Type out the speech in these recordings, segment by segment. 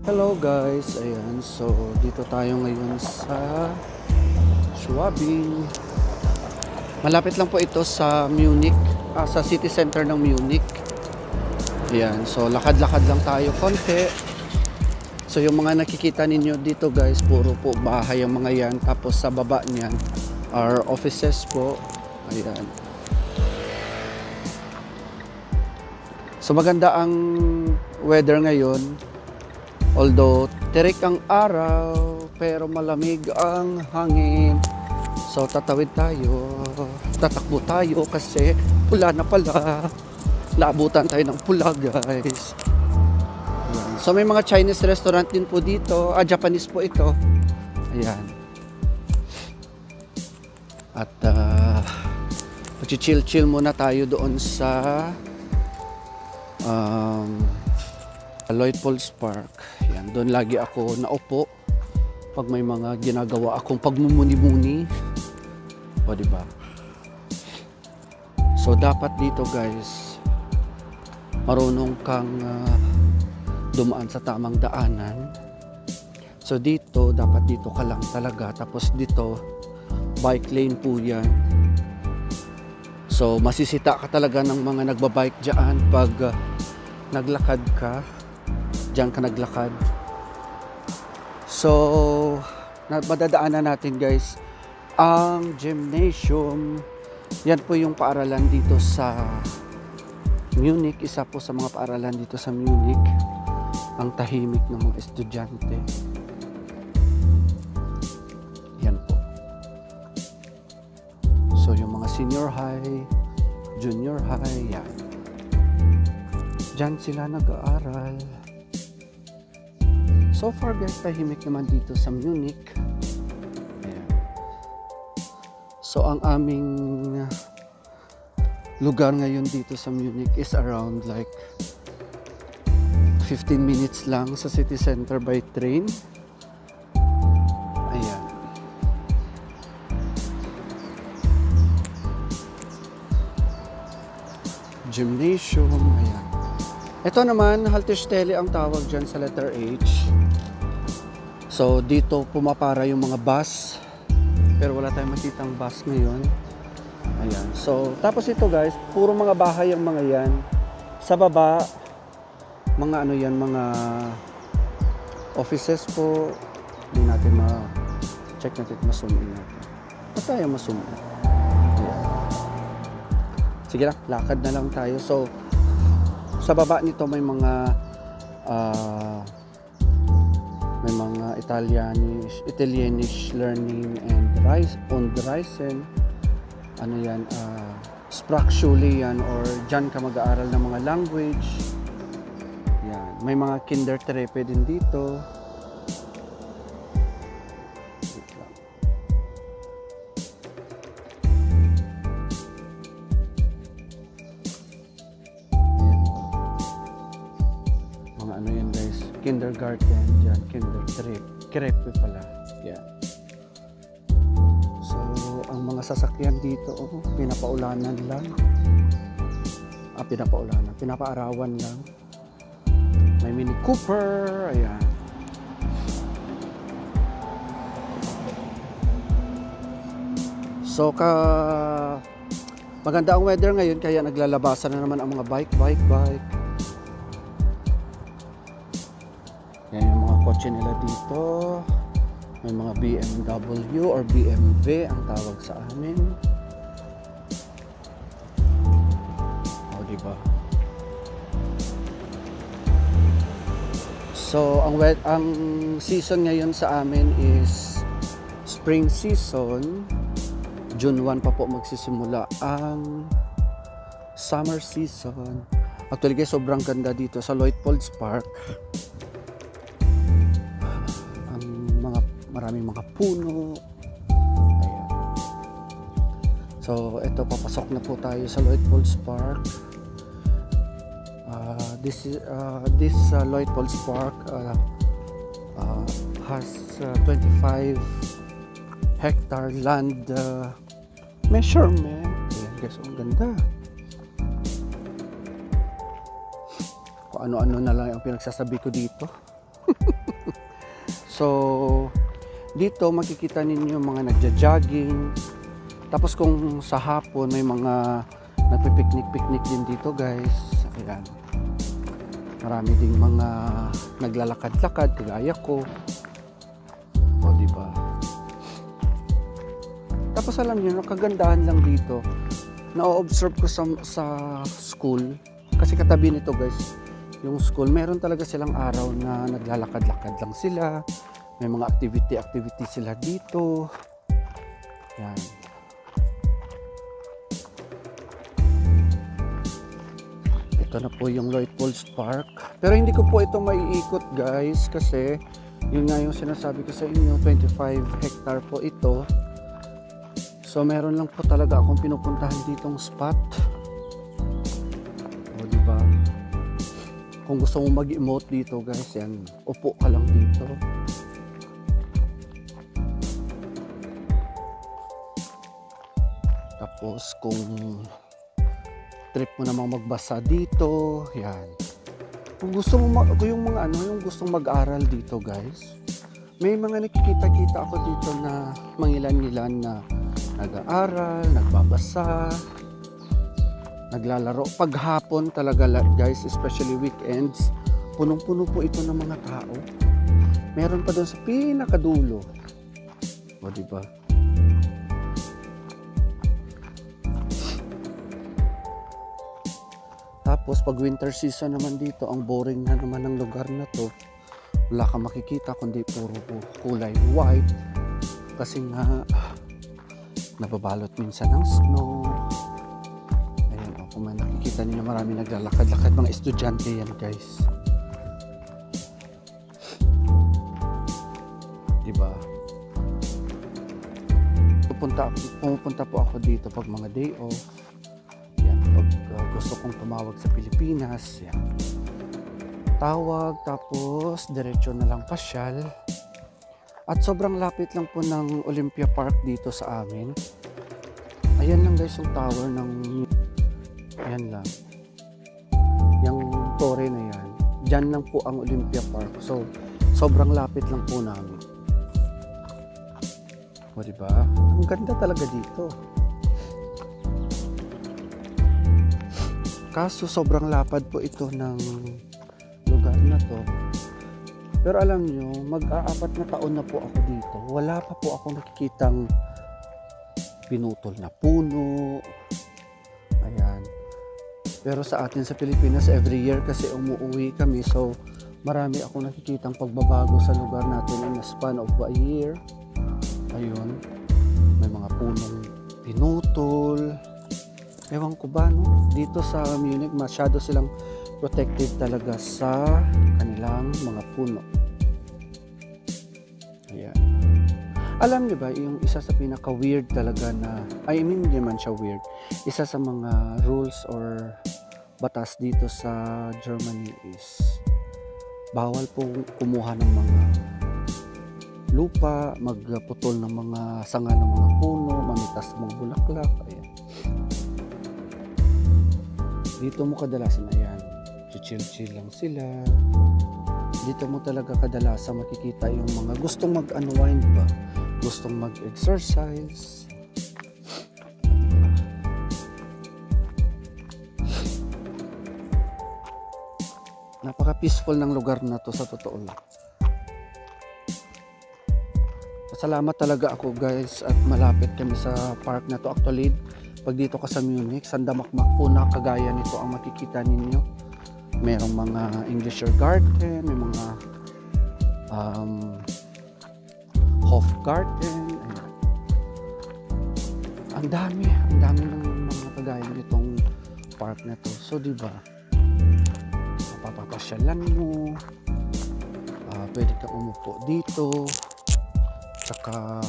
Hello guys, ayan, so dito tayo ngayon sa Schwabing. Malapit lang po ito sa Munich, sa city center ng Munich. Ayan, so lakad-lakad lang tayo konti. So yung mga nakikita ninyo dito guys, puro po bahay ang mga yan. Tapos sa baba niyan are offices po. Ayan. So maganda ang weather ngayon. Although tirik ang araw, pero malamig ang hangin. So tatawid tayo, tatakbo tayo kasi pula na pala. Naabutan tayo ng pula guys. Ayan. So may mga Chinese restaurant din po dito. Japanese po ito. Ayan. At chill-chill muna tayo doon sa Luitpold's Park. Yan, doon lagi ako naupo pag may mga ginagawa akong pagmumuni-muni. O diba? So dapat dito guys, marunong kang dumaan sa tamang daanan. So dito, dapat dito ka lang talaga. Tapos dito, bike lane po yan. So masisita ka talaga ng mga nagbabike dyan pag naglakad ka. Diyan ka naglakad. So madadaanan natin guys ang gymnasium. Yan po yung paaralan dito sa Munich. Isa po sa mga paaralan dito sa Munich. Ang tahimik ng mga estudyante. Yan po. So yung mga senior high, junior high, yan. Diyan sila nag-aaral. So far guys, tahimik naman dito sa Munich. Ayan. So ang aming lugar ngayon dito sa Munich is around like 15 minutes lang sa city center by train. Ayan. Gymnasium. Ayan. Ito naman, Haltestelle ang tawag dyan sa letter H. So dito pumapara yung mga bus, pero wala tayong makitang bus ngayon. Ayan. So tapos ito guys, puro mga bahay ang mga yan. Sa baba, mga ano yan, mga offices po. Hindi natin ma-check natin, ma-zoom in natin. Ba't tayo ma-zoom in? Ayan. Sige lang, lakad na lang tayo. So sa baba nito may mga Italianish learning and on the Ryzen. Ano yan, Sprachschule yan, or dyan ka mag-aaral ng mga language. Yan. May mga Kindertreppe din dito. Mga ano yan guys, kindergarten dyan, Kindertreppe pala. Yan. So ang mga sasakyan dito, pinapaulanan lang. Pinapaarawan lang. May Mini Cooper, ayan. So maganda ang weather ngayon, kaya naglalabasan na naman ang mga bike. Yan yung mga kotse nila dito. May mga BMW or BMW ang tawag sa amin. O, diba? So, ang season ngayon sa amin is spring season. June 1 pa po magsisimula ang summer season. Actually guys, sobrang ganda dito sa Luitpold's Park. Maraming mga puno. Ayan. So ito, papasok na po tayo sa Luitpold's Park. This Luitpold's Park has 25 hectare land measurement. Ayan guys, ang ganda. Kung ano-ano na lang ang pinagsasabi ko dito. So, dito makikita ninyo mga nagja-jogging. Tapos kung sa hapon may mga nagpipiknik-piknik din dito guys. Ayan. Marami ding mga naglalakad-lakad kagaya ko. O, diba? Tapos alam niyo, kagandahan lang dito. Na-observe ko sa school. Kasi katabi nito guys, yung school, meron talaga silang araw na naglalakad-lakad lang sila. May mga activity sila dito. Yan. Ito na po yung Lloyd Falls Park. Pero hindi ko po ito maiikot guys kasi yun nga yung sinasabi ko sa inyo, 25 hectare po ito. So meron lang po talaga akong pinupuntahan ditong spot. O diba? Kung gusto mong mag-emote dito guys, yan, upo ka lang dito. Tapos kung trip mo namang magbasa dito, yan. Kung gusto mo yung mga yung gustong mag-aral dito, guys. May mga nakikita-kita ako dito na mangilan-ngilan na nag-aaral, nagbabasa, naglalaro. Paghapon talaga, guys, especially weekends, punong-puno po ito ng mga tao. Meron pa doon sa pinakadulo. O, diba? Tapos pag winter season naman dito, ang boring na naman ng lugar na to. Wala kang makikita kundi puro kulay white. Kasi nga nababalot minsan ng snow. Ayan, kung may nakikita niyo, marami naglalakad-lakad, mga estudyante yan guys. Diba? Pumupunta po ako dito pag mga day off. Gusto kong tumawag sa Pilipinas, yan. Tawag, tapos diretso na lang pasyal. At sobrang lapit lang po ng Olympia Park dito sa amin. Ayan lang guys yung tower ng, ayan lang, yung tore na yan. Diyan lang po ang Olympia Park. So sobrang lapit lang po namin. O diba? Ang ganda talaga dito. Kaso sobrang lapad po ito ng lugar na to. Pero alam nyo, mag-aapat na taon na po ako dito. Wala pa po ako nakikitang pinutol na puno. Ayan. Pero sa atin sa Pilipinas, every year kasi umuwi kami. So marami ako nakikitang pagbabago sa lugar natin in a span of a year. Ayun. May mga punong pinutol. Ewan ko ba, no? Dito sa Munich, masyado silang protected talaga sa kanilang mga puno. Ayan. Alam niyo ba, yung isa sa pinaka-weird talaga na, I mean, hindi man siya weird, isa sa mga rules or batas dito sa Germany is bawal po kumuha ng mga lupa, magputol ng mga sanga ng mga puno, mamitas ng mga bulaklak. Ayan. Dito mo kadalasan, ayan, chill lang sila. Dito mo talaga kadalasan makikita yung mga gustong mag-unwind ba, gustong mag-exercise. Napaka-peaceful ng lugar na to sa totoo lang. Salamat talaga ako guys at malapit kami sa park na to. Actually, pag dito ka sa Munich, sandamakmak po na kagaya nito ang makikita ninyo. Merong mga English Garden, may mga Hofgarten. Ang dami ng mga kagaya nitong park na to. So diba, mapapapasyalan mo, pwede kang umupo dito, saka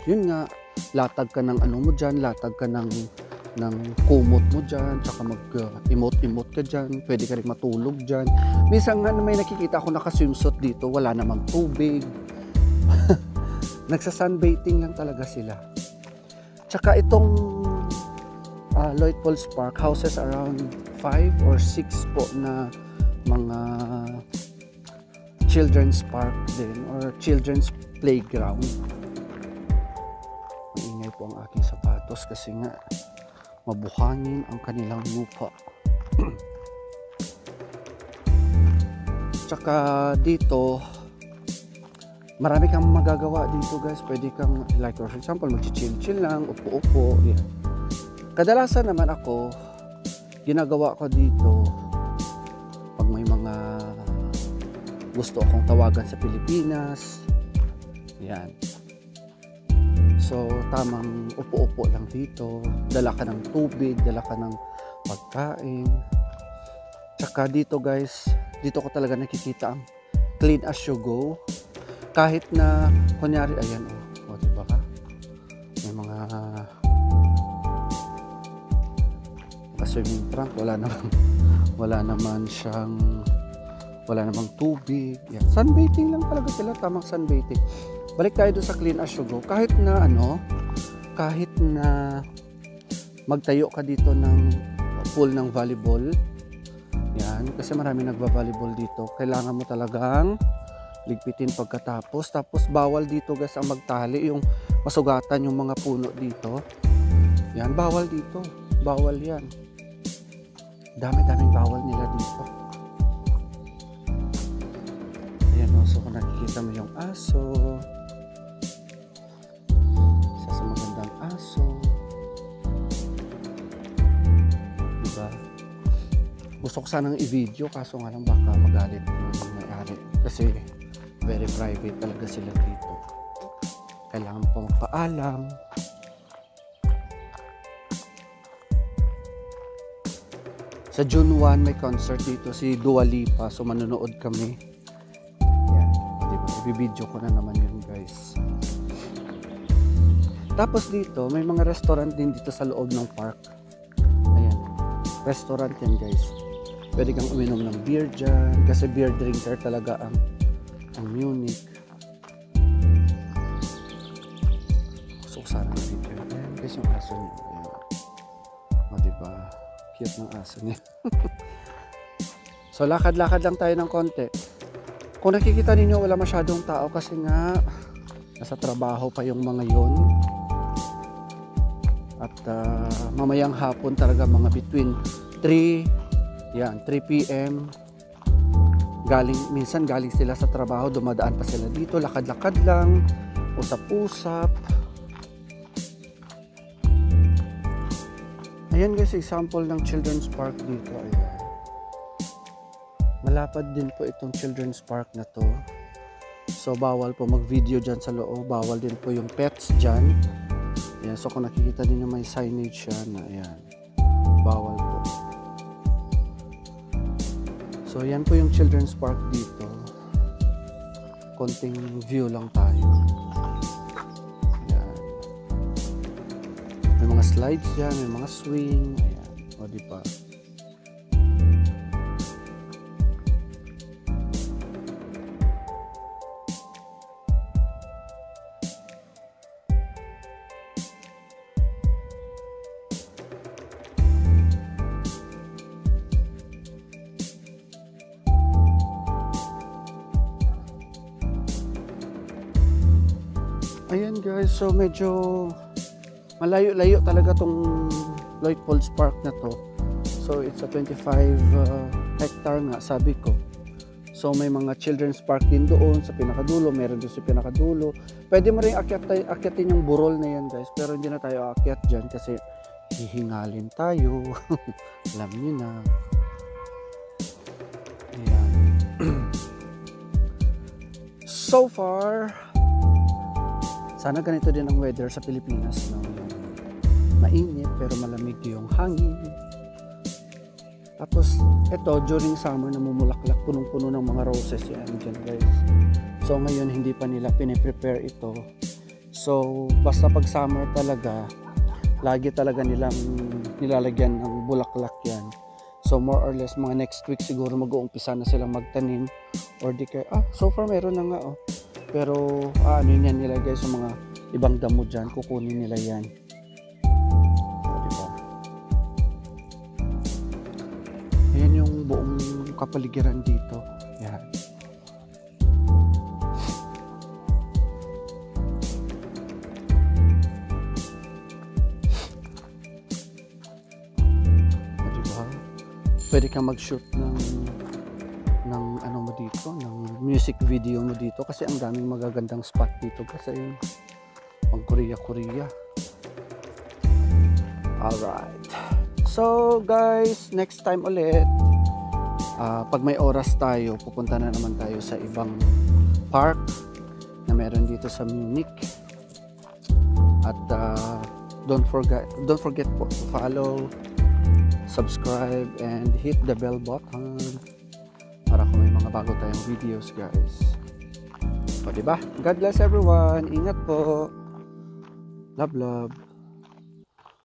yun nga, latag ka ng ano mo dyan, latag ka ng kumot mo dyan, tsaka mag-emote ka dyan, pwede ka rin matulog dyan. Minsan nga may nakikita ako naka-swimsuit dito, wala namang tubig. Nagsa-sunbathing lang talaga sila. Tsaka itong Lloyd Falls Park houses around 5 or 6 po na mga children's park din or children's playground. Maingay po ang aking sapatos kasi nga mabuhangin ang kanilang lupa. Tsaka dito marami kang magagawa dito guys. Pwede kang like for example mag-chill lang, upo-upo, yan. Kadalasan naman ako ginagawa ko dito pag may mga gusto akong tawagan sa Pilipinas, yan. So tamang upo-upo lang dito, dala ka ng tubig, dala ka ng pagkain. Tsaka dito guys, dito ko talaga nakikita ang clean as you go. Kahit na kunyari ayan o diba ka? May mga swimming trunk, wala namang tubig. Yan. Sunbathing lang talaga sila, tamang sunbathing. Balik tayo doon sa clean as you go. Kahit na magtayo ka dito ng pool ng volleyball. Yan, kasi marami nagba-volleyball dito. Kailangan mo talagang ligpitin pagkatapos. Tapos bawal dito guys ang magtali, yung masugatan yung mga puno dito. Yan, bawal dito. Bawal yan. Dami-daming bawal nila dito. Ayan o, so kung nakikita mo yung aso. Isa sa magandang aso. Diba? Gusto ko sanang i-video kaso nga lang baka magalit yung may-ari. Kasi very private talaga sila dito. Kailangan pa magpaalam. Sa June 1 may concert dito si Dua Lipa, so manonood kami. Yan, diba? I-video ko na naman yun guys. Tapos dito may mga restaurant din dito sa loob ng park. Ayan, restaurant yan guys. Pwede kang uminom ng beer dyan kasi beer drinker talaga ang Munich. So sana na video. Ayan guys yung aso niya. Ayan. O diba? Cute ng aso niya. So lakad-lakad lang tayo ng konti. Kung nakikita ninyo wala masyadong tao kasi nga nasa trabaho pa yung mga yon. At mamayang hapon talaga mga between 3 p.m. Minsan galing sila sa trabaho, dumadaan pa sila dito, lakad-lakad lang, usap-usap. Ayan guys, example ng children's park dito. Ayan. Malapad din po itong children's park na to. So bawal po mag-video dyan sa loob. Bawal din po yung pets dyan. Ayan, so kung nakikita din may signage siya na ayan. Bawal po. So yan po yung children's park dito. Konting view lang tayo. Mga slides yan, may mga swing, ayan, o diba? Ayan guys, so medyo malayo-layo talaga tong Lloyd Falls Park na to. So it's a 25 hectare nga sabi ko. So may mga children's park din doon sa pinakadulo, meron doon sa pinakadulo. Pwede mo rin akyatin yung burol na yan guys, pero hindi na tayo aakyat dyan kasi hihingalin tayo. Alam niyo na. Ayan. So far, sana ganito din ang weather sa Pilipinas, no? Mainit pero malamig yung hangin. Tapos ito during summer namumulaklak, punong-puno ng mga roses yan dyan guys. So ngayon hindi pa nila piniprepare ito. So basta pag summer talaga, lagi talaga nilang nilalagyan ng bulaklak yan. So more or less mga next week siguro mag-uumpisa na silang magtanim or di kaya, so far meron na nga pero ano yan nila guys, yung mga ibang damo dyan, kukunin nila yan. Ayan yung buong kapaligiran dito. Yan. pwede kang mag-shoot ng ano mo dito, ng music video mo dito kasi ang daming magagandang spot dito kasi yung pang Korea. Alright. So guys, next time ulit, pag may oras tayo, pupunta na naman tayo sa ibang park na meron dito sa Munich. At don't forget po to follow, subscribe, and hit the bell button para kung may mga bago tayong videos, guys. O diba? God bless everyone. Ingat po. Love.